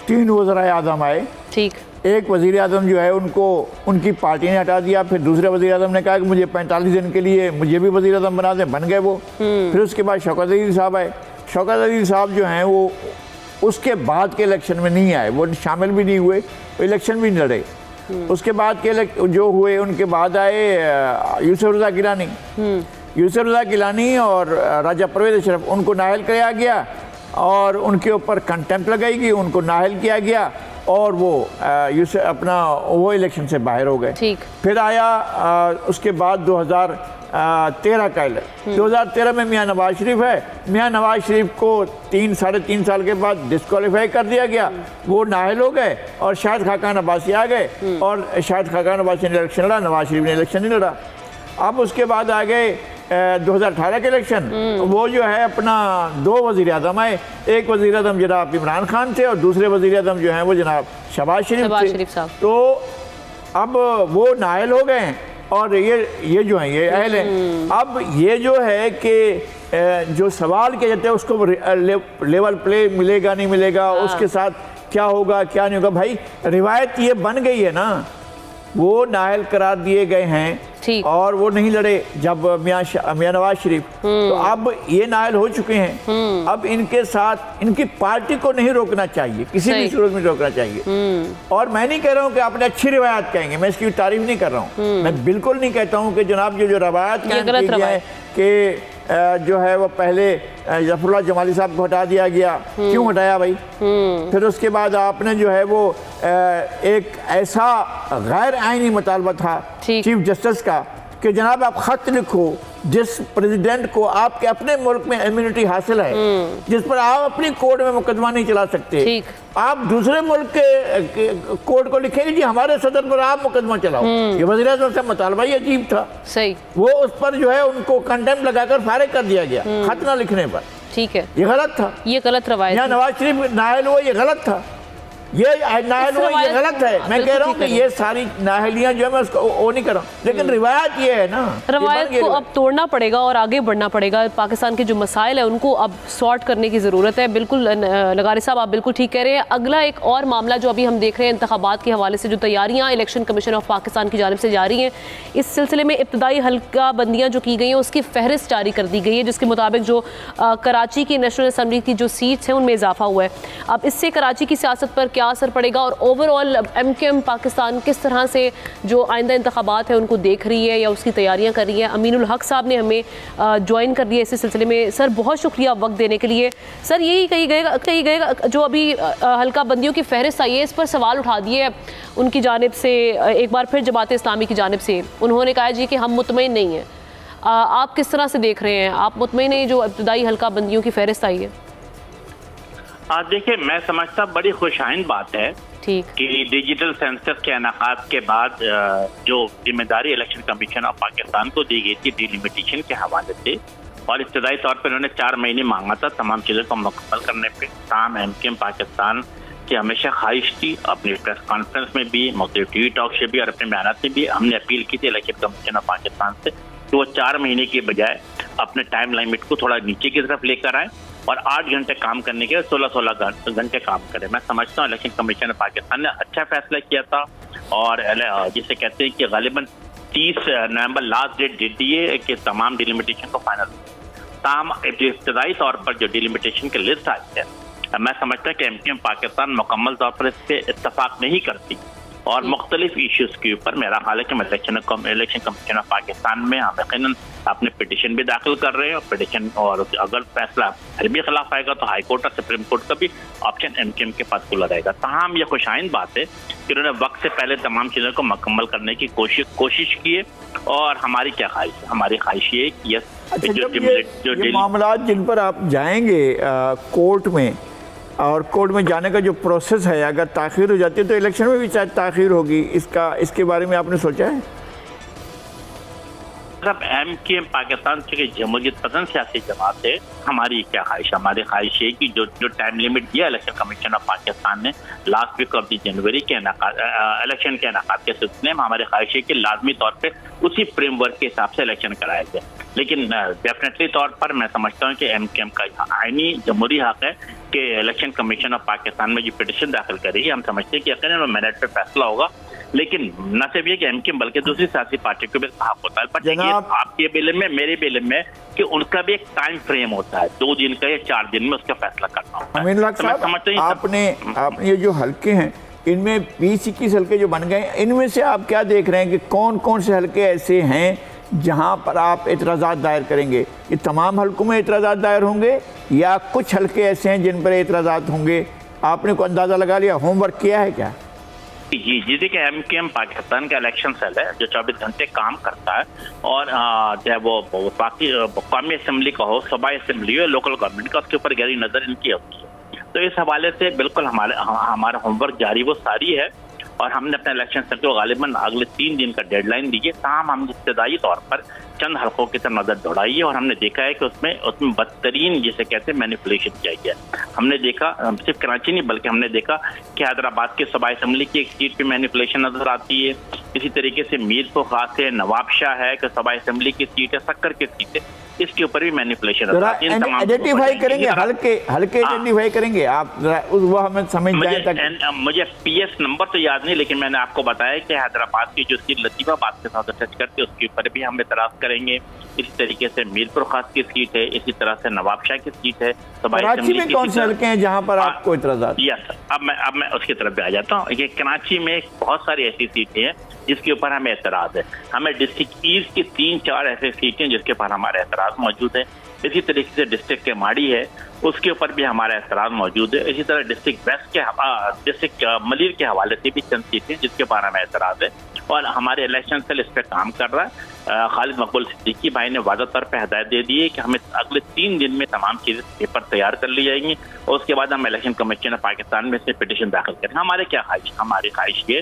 3 वज़ीर आज़म आए। ठीक। एक वज़ीर आज़म जो है उनको उनकी पार्टी ने हटा दिया, फिर दूसरे वज़ीर आज़म ने कहा कि मुझे 45 दिन के लिए मुझे भी वज़ीर आज़म बना दें, बन गए वो। फिर उसके बाद शौकत अजीज़ साहब आए। शौकत अजीज़ साहब जो हैं वो उसके बाद के इलेक्शन में नहीं आए, वो शामिल भी नहीं हुए, इलेक्शन भी नहीं लड़े। उसके बाद के जो हुए उनके बाद आए यूसुफ रज़ा गिलानी। यूसुफ रज़ा गिलानी और राजा परवेज़ अशरफ, उनको नाअहल किया गया और उनके ऊपर कंटेम्प्ट लगाई गई, उनको नाअहल किया गया और वो वो इलेक्शन से बाहर हो गए। ठीक। फिर आया उसके बाद 2013 का इलेक्शन। 2013 में मियाँ नवाज शरीफ है, मियाँ नवाज शरीफ को 3 साढ़े 3 साल के बाद डिस्क्वालीफाई कर दिया गया, वो नाअहल हो गए और शाहिद खाकान अब्बासी आ गए और शाहिद खाकान अब्बासी ने इलेक्शन लड़ा, नवाज शरीफ ने इलेक्शन नहीं लड़ा। अब उसके बाद आ गए 2018 के इलेक्शन। वो जो है अपना 2 वज़ीर आज़म आए, एक वज़ीर आज़म जनाब इमरान खान थे और दूसरे वज़ीर आज़म जो हैं वो जनाब शहबाज शरीफ थे। तो अब वो नाअहल हो गए और ये जो हैं ये अहल हैं। अब ये जो है कि जो सवाल किया जाता है उसको लेवल प्ले मिलेगा नहीं मिलेगा, उसके साथ क्या होगा क्या नहीं होगा। भाई रिवायत ये बन गई है ना, वो नाअहल करार दिए गए हैं और वो नहीं लड़े जब मियाँ नवाज शरीफ, तो अब ये नाअहल हो चुके हैं। अब इनके साथ इनकी पार्टी को नहीं रोकना चाहिए, किसी भी सूरत में रोकना चाहिए। और मैं नहीं कह रहा हूँ कि आपने अच्छी रिवायत कहेंगे, मैं इसकी तारीफ नहीं कर रहा हूँ। मैं बिल्कुल नहीं कहता हूँ कि जनाब जो रिवायत कि जो है वो पहले जफरुल्लाह जमाली साहब को हटा दिया गया, क्यों हटाया भाई? फिर उसके बाद आपने जो है वो एक ऐसा गैर आईनी मुतालबा था चीफ जस्टिस का कि जनाब आप खत लिखो जिस प्रेसिडेंट को आपके अपने मुल्क में इम्यूनिटी हासिल है, जिस पर आप अपनी कोर्ट में मुकदमा नहीं चला सकते, आप दूसरे मुल्क के कोर्ट को लिखेंगे जी हमारे सदर पर आप मुकदमा चलाओ। ये वज़ीर आज़म का मुतालबा ही अजीब था। सही। वो उस पर जो है उनको कंटेम्प्ट लगाकर फारिग कर दिया गया खत ना लिखने पर। ठीक है, ये गलत था, ये गलत रवायत। यहाँ नवाज शरीफ नाअहल हुआ, ये गलत था, ये नाअहल हुआ, ये गलत है। मैं कह रहा हूँ कि ये सारी नाअहलियाँ जो है मैं उसको वो नहीं कर रहा हूँ, लेकिन रिवायत ये है ना, रवायत को अब तोड़ना पड़ेगा और आगे बढ़ना पड़ेगा। पाकिस्तान के जो मसाइल है उनको अब सॉर्ट करने की ज़रूरत है। बिल्कुल लगारी साहब आप बिल्कुल ठीक कह रहे हैं। अगला एक और मामला जो अभी हम देख रहे हैं इंतखाबात के हवाले से जो तैयारियाँ इलेक्शन कमीशन ऑफ पाकिस्तान की जानिब से जारी हैं, इस सिलसिले में इब्तदाई हल्का बंदियाँ जो की गई हैं उसकी फहरिस्त जारी कर दी गई है, जिसके मुताबिक जो कराची की नेशनल असम्बली की जो सीट्स हैं उनमें इजाफा हुआ है। अब इससे कराची की सियासत पर क्या असर पड़ेगा और ओवरऑल MKM पाकिस्तान किस तरह से जो आइंदा इंतखाबात है उनको देख रही है या उसकी तैयारियां कर रही है? अमीनुल हक साहब ने हमें ज्वाइन कर दिया इसी सिलसिले में। सर बहुत शुक्रिया वक्त देने के लिए। सर यही कही गएगा जो अभी हल्का बंदियों की फहरिस्त आई है, इस पर सवाल उठा दिए उनकी जानिब से, एक बार फिर जमात इस्लामी की जानिब से। उन्होंने कहा जी कि हम मुतमईन नहीं हैं। आप किस तरह से देख रहे हैं? आप मुतमईन हैं जो इब्तदाई हल्का बंदियों की फहरिस्त आई है? देखिए, मैं समझता बड़ी खुशाइंद बात है कि डिजिटल सेंसस के इनेकाद के बाद जो जिम्मेदारी इलेक्शन कमीशन ऑफ पाकिस्तान को दी गई थी डिलिमिटेशन के हवाले से, और इब्तदाई तौर पर उन्होंने 4 महीने मांगा था तमाम चीज़ों को मुकम्मल करने पर। तमाम MKM पाकिस्तान की हमेशा ख्वाहिश थी, अपनी प्रेस कॉन्फ्रेंस में भी, मुख्तलिफ टीवी टॉक से भी और अपने बयानात में भी हमने अपील की थी इलेक्शन कमीशन ऑफ पाकिस्तान से कि वो 4 महीने के बजाय अपने टाइम लिमिट को थोड़ा नीचे की तरफ लेकर आए और 8 घंटे काम करने के 16-16 घंटे काम करें। मैं समझता हूँ इलेक्शन कमीशन ऑफ पाकिस्तान ने अच्छा फैसला किया था और जिसे कहते हैं कि गालिबन 30 नवंबर लास्ट डेट दे दिए कि तमाम डिलिमिटेशन को फाइनल। तमाम इब्तदाई तौर पर जो डिलिमिटेशन की लिस्ट आई है, मैं समझता हूँ कि MKM पाकिस्तान मुकम्मल तौर पर इस पर इत्तफाक नहीं करती और मुख्तलिफ इश्यूज़ के ऊपर मेरा ख्याल है कि इलेक्शन कमीशन ऑफ पाकिस्तान में हम यकीनन अपने पिटिशन भी दाखिल कर रहे हैं और पिटिशन, और अगर फैसला फिर भी खिलाफ आएगा तो हाई कोर्ट और सुप्रीम कोर्ट का भी ऑप्शन MKM के पास खुला रहेगा। तमाम ये खुशाइंद बात है कि उन्होंने वक्त से पहले तमाम चीज़ों को मुकम्मल करने की कोशिश की है और हमारी क्या ख्वाहिश है? हमारी ख्वाहिश ये कि जो मामला जिन पर आप जाएंगे कोर्ट में, और कोर्ट में जाने का जो प्रोसेस है अगर ताख़ीर हो जाती है तो इलेक्शन में भी शायद ताख़ीर होगी, इसके बारे में आपने सोचा है? सब MKM पाकिस्तान से जमहूरियत पसंद सियासी जमात है। हमारी क्या ख्वाहिश? हमारी ख्वाहिश है कि जो टाइम लिमिट दिया इलेक्शन कमीशन ऑफ पाकिस्तान ने लास्ट वीक ऑफ द जनवरी के इलेक्शन के इनेकाद के सिलसिले में, हमारी ख्वाहिश है कि लाजमी तौर पर उसी फ्रेमवर्क के हिसाब से इलेक्शन कराया जाए। लेकिन डेफिनेटली तौर पर मैं समझता हूँ कि MKM का आईनी जमहूरी हक है कि इलेक्शन कमीशन ऑफ पाकिस्तान में जो पिटिशन दाखिल करेगी, हम समझते हैं कि यकीनन वो मिनट पे फैसला होगा। लेकिन न सिर्फ ये कि एमकेएम बल्कि दूसरी सियासी पार्टी को भी हक होता है, बट आपके बिल में मेरे बिल में कि उनका भी एक टाइम फ्रेम होता है, 2 दिन का या 4 दिन में उसका फैसला करना होता है। अमीन लाख साहब, आपने ये जो हल्के हैं इनमें 20-21 हल्के जो बन गए, इनमें से आप क्या देख रहे हैं कि कौन कौन से हल्के ऐसे हैं जहां पर आप एतराज़ात दायर करेंगे? ये तमाम हल्कों में एतराज़ात दायर होंगे या कुछ हल्के ऐसे हैं जिन पर एतराज़ात होंगे? आपने कोई अंदाज़ा लगा लिया, होमवर्क किया है क्या? जी देखिए, एमकेएम पाकिस्तान का इलेक्शन सेल है जो 24 घंटे काम करता है, और चाहे वो बाकी कौमी असम्बली का हो, सूबाई असम्बली हो, लोकल गवर्नमेंट का, उसके ऊपर गहरी नज़र इनकी होती है। तो इस हवाले से बिल्कुल हमारा होमवर्क जारी वो सारी है, और हमने अपने इलेक्शन सेल को गालिबन अगले 3 दिन का डेडलाइन दी है। तमाम हमने इब्तदाई तौर पर चंद हल्कों की तरफ नजर दौड़ाई है, और हमने देखा है कि उसमें बदतरीन जिसे कहते हैं मैनिपुलेशन किया गया। हमने देखा सिर्फ कराची नहीं बल्कि हमने देखा कि हैदराबाद के सूबाई असम्बली की एक सीट पे मैनिपुलेशन नजर आती है। इसी तरीके से मीरपुर खास है, नवाबशाह है कि सूबाई असम्बली की सीट है, सक्कर की सीट है, इसके ऊपर भी मैनिपुलेशन आइडेंटिफाई करेंगे, हल्के आइडेंटिफाई करेंगे आप, वो हमें समझ जाए तक। मुझे पीएस नंबर तो याद नहीं, लेकिन मैंने आपको बताया कि हैदराबाद की जो सीट लतीफाबाद के साथ टच करते उसके ऊपर भी हम एतराज करेंगे। इसी तरीके से मीरपुर खास की सीट है, इसी तरह से नवाबशाह की सीट है। कराची में कौन से हल्के हैं जहां पर आपको इतराज़ात? यस, अब मैं उसकी तरफ भी आ जाता हूँ। ये कराची में बहुत सारी ऐसी सीटें हैं जिसके ऊपर हमें एतराज है। हमें डिस्ट्रिक्ट ईस्ट की 3-4 ऐसी सीटें जिसके ऊपर हमारा एतराज मौजूद है। इसी तरीके से डिस्ट्रिक्ट के माड़ी है, उसके ऊपर भी हमारा एतराज मौजूद है। इसी तरह डिस्ट्रिक्ट वेस्ट के डिस्ट्रिक्ट मलिर के हवाले से भी चंद सीटें जिसके ऊपर हमें एतराज है, और हमारे इलेक्शन सेल इस पर काम कर रहा है। खालिद मकबूल सिद्दीकी भाई ने वादा तौर पर हिदायत दे दी है कि हमें अगले 3 दिन में तमाम चीज़ें पेपर तैयार कर ली जाएंगी, और उसके बाद हम इलेक्शन कमीशन ऑफ पाकिस्तान में से पिटीशन दाखिल करें। हमारी ख्वाहिश ये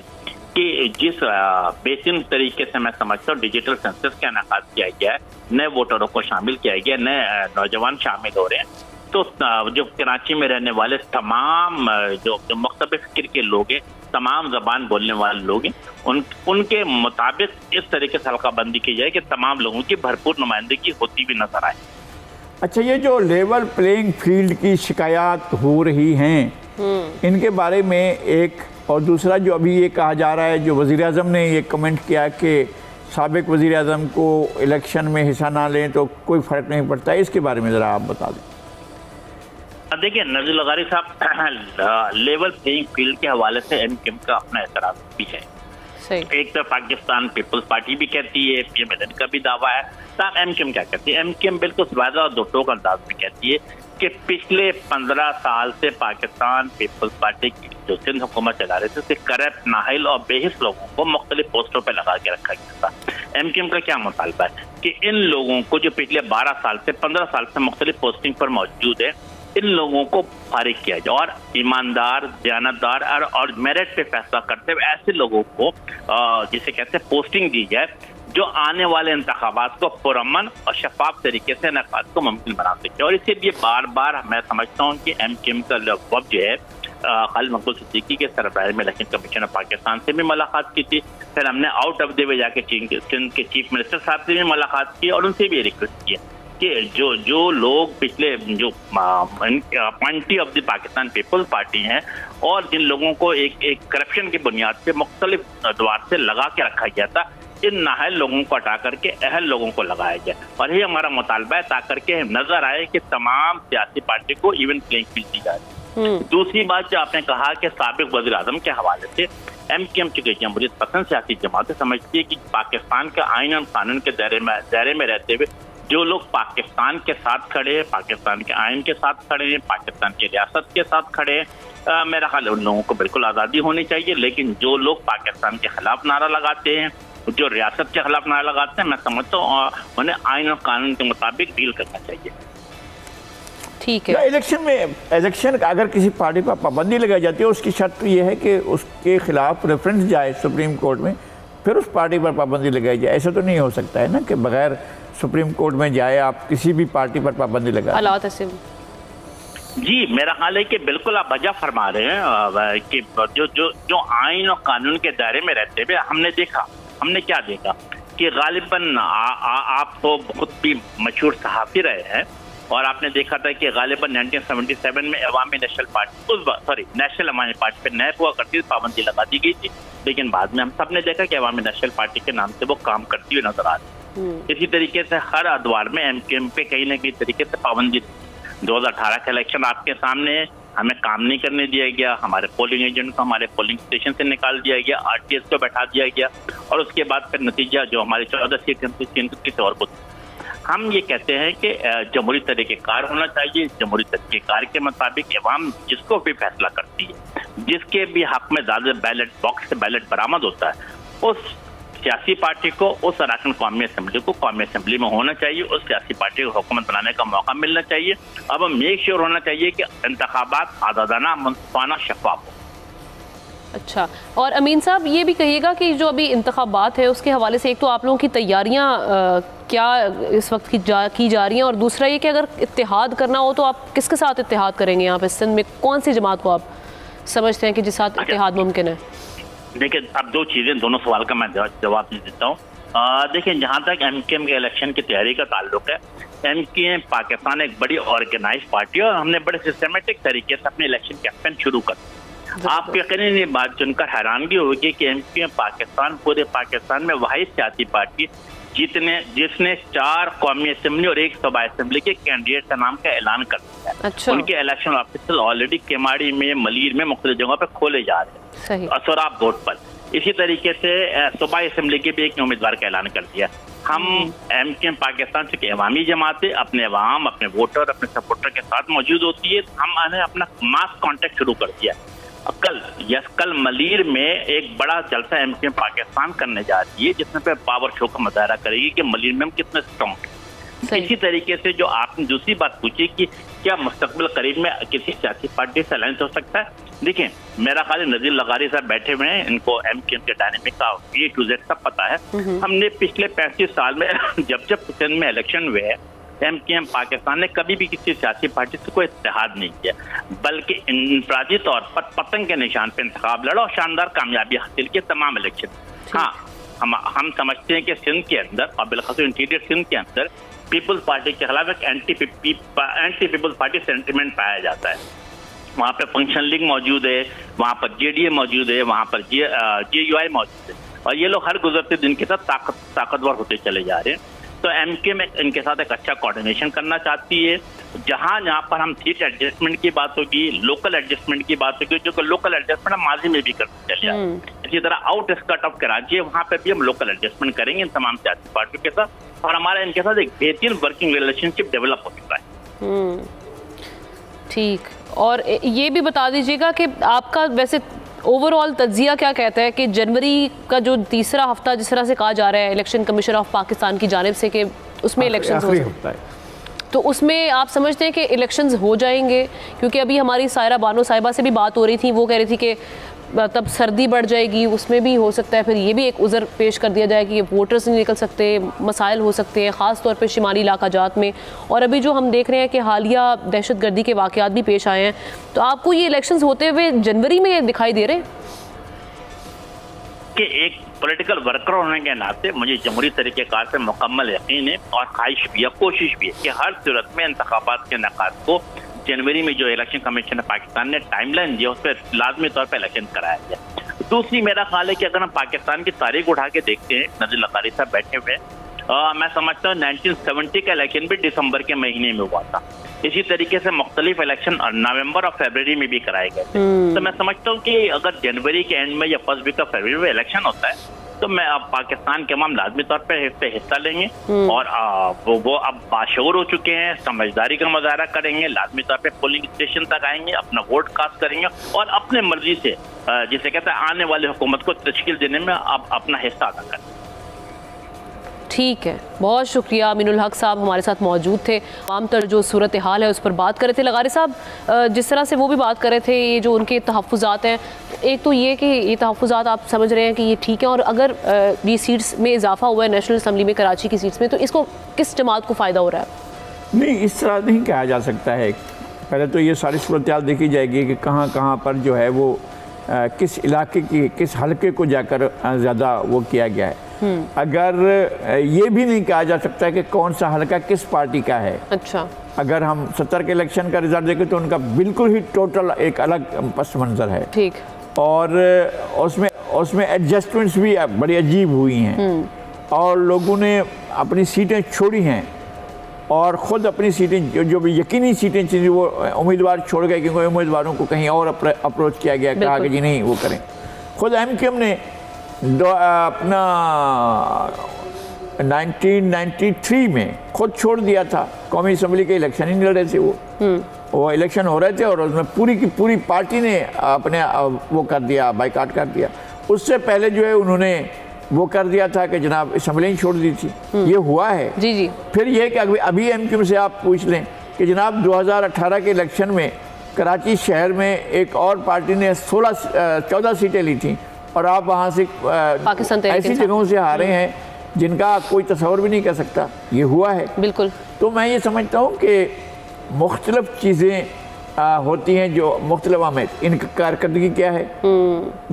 कि जिस बेहतरीन तरीके से मैं समझता हूँ डिजिटल सेंसस का इनेकाद किया गया है, नए वोटरों को शामिल किया गया, नए नौजवान शामिल हो रहे हैं, तो जो कराची में रहने वाले तमाम जो मुख्तलिफ फिक्र के लोग हैं, तमाम जबान बोलने वाले लोग हैं, उनके मुताबिक इस तरीके से हल्का बंदी की जाए कि तमाम लोगों की भरपूर नुमाइंदगी होती भी नजर आए। अच्छा, ये जो लेवल प्लेइंग फील्ड की शिकायत हो रही हैं, इनके बारे में एक और दूसरा जो अभी ये कहा जा रहा है, जो वज़ीर-ए-आज़म ने ये कमेंट किया कि साबिक़ वज़ीर-ए-आज़म को इलेक्शन में हिस्सा ना लें तो कोई फ़र्क नहीं पड़ता, इसके बारे में ज़रा आप बता दें। देखिए नज़ीर लगारी साहब, लेवल प्लेइंग फील्ड के हवाले से एमकेएम का अपना एतराज़ भी है। एक तो पाकिस्तान पीपल्स पार्टी भी कहती है, पीएम का भी दावा है, तब एमकेएम क्या कहती है? एमकेएम बिल्कुल वाज़ेह और दो टोक अंदाज में कहती है कि पिछले 15 साल से पाकिस्तान पीपल्स पार्टी की जो सिंध हुकूमत चला रहे थे उससे करप्ट, नाहिल और बेहिस लोगों को मुख्तलिफ पोस्टों पर लगा के रखा गया था। एमकेएम का क्या मुतालबा है कि इन लोगों को जो पिछले 12 साल से 15 साल से मुख्तलिफ पोस्टिंग पर मौजूद है, इन लोगों को फारिग किया जाए और ईमानदार, दयानतदार और मेरिट पे फैसला करते हुए ऐसे लोगों को जिसे कहते हैं पोस्टिंग दी जाए जो आने वाले इंतखाबात को पुरअमन और शफाफ तरीके से इनेकाद को मुमकिन बना सके। और इसीलिए बार बार मैं समझता हूँ कि एमकेएम का वक्त जो है खालिद मकबूल सिद्दीकी के सरबराह में इलेक्शन कमीशन ऑफ पाकिस्तान से भी मुलाकात की थी, फिर हमने आउट ऑफ द वे जाके सिंध के चीफ मिनिस्टर साहब से भी मुलाकात की और उनसे भी रिक्वेस्ट किया कि जो लोग पिछले जो appointee of the Pakistan Peoples Party हैं और जिन लोगों को एक करप्शन की बुनियाद पे मुख्तलिफ द्वार से लगा के रखा गया था, इन नाअहल लोगों को हटा करके अहल लोगों को लगाया जाए। और ये हमारा मुतालबा है ताकि नजर आए कि तमाम सियासी पार्टी को इवन प्लेइंग फील्ड दी जाए। दूसरी बात जो आपने कहा कि साबिक वज़ीर आज़म के हवाले से एमकेएम की जमहूरियत पसंद सियासी जमातें समझती है कि पाकिस्तान के आइन और कानून के दायरे में रहते हुए जो लोग पाकिस्तान के साथ खड़े हैं, पाकिस्तान के आइन के साथ खड़े हैं, पाकिस्तान की रियासत के साथ खड़े हैं, मेरा ख्याल उन लोगों को बिल्कुल आज़ादी होनी चाहिए। लेकिन जो लोग पाकिस्तान के खिलाफ नारा लगाते हैं, जो रियासत के खिलाफ नारा लगाते हैं, मैं समझता हूँ उन्हें आइन और कानून के मुताबिक डील करना चाहिए। ठीक है। इलेक्शन अगर किसी पार्टी पर पाबंदी लगाई जाती है उसकी शर्त तो ये है कि उसके खिलाफ रेफरेंस जाए सुप्रीम कोर्ट में, फिर उस पार्टी पर पाबंदी लगाई जाए। ऐसा तो नहीं हो सकता है ना कि बगैर सुप्रीम कोर्ट में जाए आप किसी भी पार्टी पर पाबंदी लगाए। जी, मेरा ख्याल है कि बिल्कुल आप वजह फरमा रहे हैं कि जो आइन और कानून के दायरे में रहते हुए हमने क्या देखा कि गालिबन आप तो खुद भी मशहूर सहाफ़ी रहे हैं और आपने देखा था कि गालिबन 1977 में अवामी नेशनल पार्टी नेशनल अवामी पार्टी पर नैब हुआ करती थी, पाबंदी लगा दी गई थी, लेकिन बाद में हम सब ने देखा कि अवामी नेशनल पार्टी के नाम से वो काम करती हुई नजर आ रही। इसी तरीके से हर अदवार में एमकेएम पे कहीं ना कहीं तरीके से पाबंदी। 2018 का इलेक्शन आपके सामने है, हमें काम नहीं करने दिया गया, हमारे पोलिंग एजेंट को हमारे पोलिंग स्टेशन से निकाल दिया गया, आरटीएस को बैठा दिया गया, और उसके बाद फिर नतीजा जो हमारे 14 सीट किसी और को। हम ये कहते हैं कि जमहूरी तरीक़ेकार होना चाहिए। जमहूरी तरीक़ेकार के मुताबिक अवाम जिसको भी फैसला करती है, जिसके भी हक में ज़्यादा बैलेट बॉक्स से बैलेट बरामद होता है, उस सियासी पार्टी को, उस अराकन कौमी असम्बली को कौमी असम्बली में होना चाहिए, उस सियासी पार्टी को हुकूमत बनाने का मौका मिलना चाहिए। अब मेक श्योर होना चाहिए कि इंतखाबात आज़ादाना, मुंसिफाना, शफाफ हो। अच्छा, और अमीन साहब ये भी कहिएगा कि जो अभी इंतखाबात है उसके हवाले से एक तो आप लोगों की तैयारियां क्या इस वक्त की जा रही हैं, और दूसरा ये कि अगर इत्तेहाद करना हो तो आप किसके साथ इत्तेहाद करेंगे? यहाँ पे सिंध में कौन सी जमात को आप समझते हैं कि जिस साथ इत्तेहाद मुमकिन है? देखिए, अब दो चीज़ें, दोनों सवाल का मैं जवाब नहीं देता हूँ। देखिए, जहाँ तक एमकेएम के इलेक्शन की तैयारी का ताल्लुक है, एमकेएम पाकिस्तान एक बड़ी ऑर्गेनाइज पार्टी है और हमने बड़े सिस्टमेटिक तरीके से अपने इलेक्शन कैंपेन शुरू कर। आप यकीनन ये बात सुनकर हैरानगी होगी कि एमकेएम पाकिस्तान पूरे पाकिस्तान में वही सियासी पार्टी जिसने 4 कौमी असम्बली और 1 सूबाई असम्बली के कैंडिडेट का नाम का ऐलान कर दिया है। अच्छा। उनके इलेक्शन ऑफिस ऑलरेडी केमाड़ी में, मलीर में, मुख्तलिफ जगहों पर खोले जा रहे हैं असराब बोर्ड पर। इसी तरीके से सूबाई असम्बली के भी एक उम्मीदवार का ऐलान कर दिया। हम एमकेएम पाकिस्तान से अवामी जमातें अपने अवाम, अपने वोटर, अपने सपोर्टर के साथ मौजूद होती है। हमने अपना मास कॉन्टेक्ट शुरू कर दिया। कल मलीर में एक बड़ा जलसा एमकेएम पाकिस्तान करने जा रही है, जिसमें पे पावर शो का मुजाहरा करेगी कि मलीर में हम कितने स्ट्रॉन्ग हैं। इसी तरीके से जो आपने दूसरी बात पूछी कि क्या मुस्तकबिल करीब में किसी सियासी पार्टी से अलायंस हो सकता है, देखिए मेरा ख्याल नज़ीर लगारी साहब बैठे हुए हैं, इनको एमकेएम के डायनेमिक का A to Z सब पता है। हमने पिछले 35 साल में जब सिंध में इलेक्शन हुए हैं, एमकेएम पाकिस्तान ने कभी भी किसी सियासी पार्टी से कोई इत्तेहाद नहीं किया, बल्कि इंफरादी तौर पर पतंग के निशान पर इंतखाब लड़ा और शानदार कामयाबी हासिल की तमाम इलेक्शन। हाँ, हम समझते हैं कि सिंध के अंदर और बिलखसूस इंटीरियर सिंध के अंदर पीपल्स पार्टी के खिलाफ एक एंटी पीपल्स पार्टी सेंटिमेंट पाया जाता है। वहाँ पे फंक्शन लीग मौजूद है, वहाँ पर JDA मौजूद है, वहाँ पर JUI मौजूद है, और ये लोग हर गुजरते दिन के साथ ताकतवर होते चले जा रहे हैं। तो एमकेएम इनके साथ एक अच्छा कोऑर्डिनेशन करना चाहती है। जहाँ पर हम सीट एडजस्टमेंट की बात होगी, लोकल एडजस्टमेंट की बात होगी, जो लोकल एडजस्टमेंट हम माजी में भी करते चले आए। इसी तरह आउटस्कर्ट ऑफ कराची है, वहाँ पे भी हम लोकल एडजस्टमेंट करेंगे इन तमाम सियासी पार्टियों के साथ, और हमारा इनके साथ एक बेहतरीन वर्किंग रिलेशनशिप डेवलप हो चुका है। ठीक, और ये भी बता दीजिएगा कि आपका वैसे ओवरऑल तज्जिया क्या कहता है कि जनवरी का जो तीसरा हफ्ता जिस तरह से कहा जा रहा है इलेक्शन कमीशन ऑफ पाकिस्तान की जानिब से कि उसमें इलेक्शन हो सकता है, तो उसमें आप समझते हैं कि इलेक्शंस हो जाएंगे? क्योंकि अभी हमारी सायरा बानो साहिबा से भी बात हो रही थी, वो कह रही थी कि तब सर्दी बढ़ जाएगी, उसमें भी हो सकता है फिर ये भी एक उज़र पेश कर दिया जाए कि वोटर्स नहीं निकल सकते, मसाइल हो सकते हैं ख़ास तौर पे शुमारी इलाका जात में। और अभी जो हम देख रहे हैं कि हालिया दहशत गर्दी के वाक़यात भी पेश आए हैं, तो आपको ये इलेक्शंस होते हुए जनवरी में दिखाई दे रहे हैं? कि एक पॉलिटिकल वर्कर होने के नाते मुझे जमहूरी तरीक़ेकार से मुकम्मल यकीन है और ख्वाहिश भी है, कोशिश भी है कि हर सूरत में इंतखाबात के इनेकाद को जनवरी में जो इलेक्शन कमीशन पाकिस्तान ने टाइमलाइन दिया उस पर लाजमी तौर पर इलेक्शन कराया गया। दूसरी मेरा ख्याल है कि अगर हम पाकिस्तान की तारीख उठा के देखते हैं, नज़ीर लगारी साहब बैठे हुए, मैं समझता हूँ 1970 का इलेक्शन भी दिसंबर के महीने में हुआ था। इसी तरीके से मुख्तलिफ इलेक्शन नवंबर और फरवरी में भी कराए गए थे। तो मैं समझता हूँ कि अगर जनवरी के एंड में या फर्स्ट वीक ऑफ फरवरी में इलेक्शन होता है तो मैं अब पाकिस्तान के अवाम लाजमी तौर पर हिस्सा लेंगे, और वो अब बाशऊर हो चुके हैं, समझदारी का मुजाहरा करेंगे, लाजमी तौर पे पोलिंग स्टेशन तक आएंगे, अपना वोट कास्ट करेंगे और अपने मर्जी से जिसे कहते हैं आने वाली हुकूमत को तश्कील देने में अब अपना हिस्सा अदा करें। ठीक है, बहुत शुक्रिया। अमीनुल हक साहब हमारे साथ मौजूद थे, तमाम तर जो सूरत हाल है उस पर बात कर रहे थे। लगारी साहब जिस तरह से वो भी बात कर रहे थे, ये जो उनके तहफ़्फ़ुज़ात हैं, एक तो ये कि ये तहफ़्फ़ुज़ात आप समझ रहे हैं कि ये ठीक है, और अगर ये सीट्स में इजाफा हुआ है नेशनल असम्बली में कराची की सीट्स में, तो इसको किस जमात को फ़ायदा हो रहा है? नहीं, इस तरह नहीं कहा जा सकता है। पहले तो ये सारी सूरत हाल देखी जाएगी कि कहाँ कहाँ पर जो है वो किस इलाके की, किस हल्के को जाकर ज़्यादा वो किया गया है। अगर ये भी नहीं कहा जा सकता कि कौन सा हलका किस पार्टी का है। अच्छा, अगर हम 70 के इलेक्शन का रिजल्ट देखें तो उनका बिल्कुल ही टोटल एक अलग पस मंजर है। ठीक। और उसमें एडजस्टमेंट्स भी बड़ी अजीब हुई हैं और लोगों ने अपनी सीटें छोड़ी हैं और ख़ुद अपनी सीटें जो भी यकीनी सीटें थी वो उम्मीदवार छोड़ गए, क्योंकि उम्मीदवारों को कहीं और अप्रोच किया गया, कहा कि जी नहीं वो करें। ख़ुद MQM ने अपना 1993 में खुद छोड़ दिया था, कौमी असम्बली के इलेक्शन ही नहीं लड़ रहे थे वो इलेक्शन हो रहे थे और उसमें पूरी की पूरी पार्टी ने अपने वो कर दिया, बाइकाट कर दिया। उससे पहले जो है उन्होंने वो कर दिया था कि जनाब असम्बली ही छोड़ दी थी। ये हुआ है जी जी। फिर ये कि अभी MQM से आप पूछ लें कि जनाब 2018 के इलेक्शन में कराची शहर में एक और पार्टी ने 14 सीटें ली थी और आप वहाँ से पाकिस्तान ऐसी जगहों से हारे हैं जिनका कोई तस्वर भी नहीं कर सकता। ये हुआ है बिल्कुल। तो मैं ये समझता हूँ कि मुख्तलिफ चीज़ें होती हैं जो मुख्तलिफ आम, इनकी कारकर्दगी क्या है,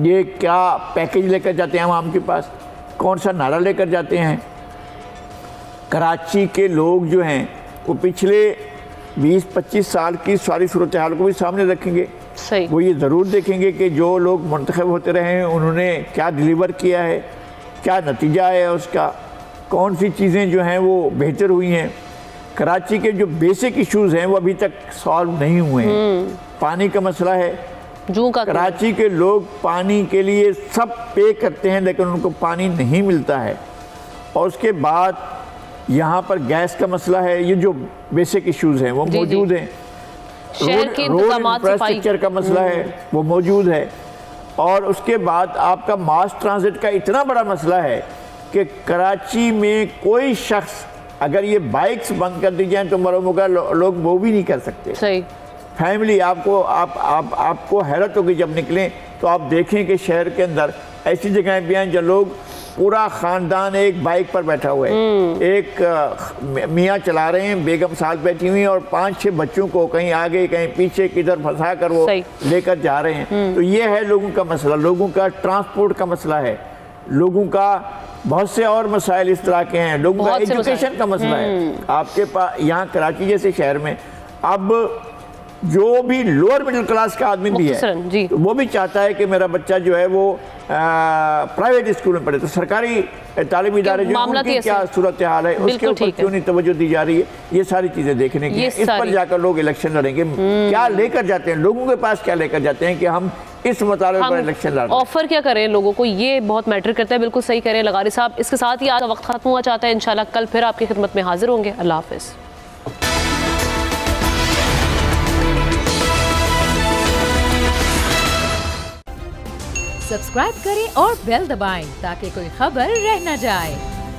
ये क्या पैकेज लेकर जाते हैं आवाम के पास, कौन सा नारा लेकर जाते हैं। कराची के लोग जो हैं वो पिछले 20-25 साल की सारी सूरत हाल को भी सामने रखेंगे। सही। वो ये ज़रूर देखेंगे कि जो लोग मुंतखब होते रहे हैं उन्होंने क्या डिलीवर किया है, क्या नतीजा है उसका, कौन सी चीज़ें जो हैं वो बेहतर हुई हैं। कराची के जो बेसिक इश्यूज़ हैं वो अभी तक सॉल्व नहीं हुए हैं। पानी का मसला है, कराची के लोग पानी के लिए सब पे करते हैं लेकिन उनको पानी नहीं मिलता है। और उसके बाद यहाँ पर गैस का मसला है, ये जो बेसिक इश्यूज़ हैं वो मौजूद हैं। रोड इंफ्रास्ट्रक्चर का मसला है वो मौजूद है। और उसके बाद आपका मास ट्रांजिट का इतना बड़ा मसला है कि कराची में कोई शख्स अगर ये बाइक्स बंद कर दी जाए तो मरोमोगा लोग वो भी नहीं कर सकते। सही। फैमिली आपको हैरत होगी जब निकलें तो आप देखें कि शहर के अंदर ऐसी जगहें भी हैं जहाँ लोग पूरा ख़ानदान एक बाइक पर बैठा हुआ है, एक मियाँ चला रहे हैं, बेगम साथ बैठी हुई हैं और 5-6 बच्चों को कहीं आगे कहीं पीछे किधर फंसा कर वो लेकर जा रहे हैं। तो ये है लोगों का मसला, लोगों का ट्रांसपोर्ट का मसला है, लोगों का बहुत से और मसाइल इस तरह के हैं, लोगों का एजुकेशन का मसला है। आपके पास यहाँ कराची जैसे शहर में अब जो भी लोअर मिडिल क्लास का आदमी भी है तो वो भी चाहता है कि मेरा बच्चा जो है वो प्राइवेट स्कूल में पढ़े। तो सरकारी तालीमी इदारे जो उनकी क्या सूरत हाल है उसके ऊपर क्यों नहीं तवज्जो दी जा रही है, ये सारी चीज़ें देखने की। इस पर जाकर लोग इलेक्शन लड़ेंगे, क्या लेकर जाते हैं, लोगों के पास क्या लेकर जाते हैं कि हम इस मुताले पर इलेक्शन लड़ रहे हैं। ऑफर क्या करें लोगों को, ये बहुत मैटर करता है। बिल्कुल सही करें लगारी साहब। इसके साथ ही आज वक्त खत्म हुआ चाहता है, इंशाल्लाह कल फिर आपकी खिदमत में हाजिर होंगे। अल्लाह हाफिज़। सब्सक्राइब करें और बेल दबाएं ताकि कोई खबर रह न जाए।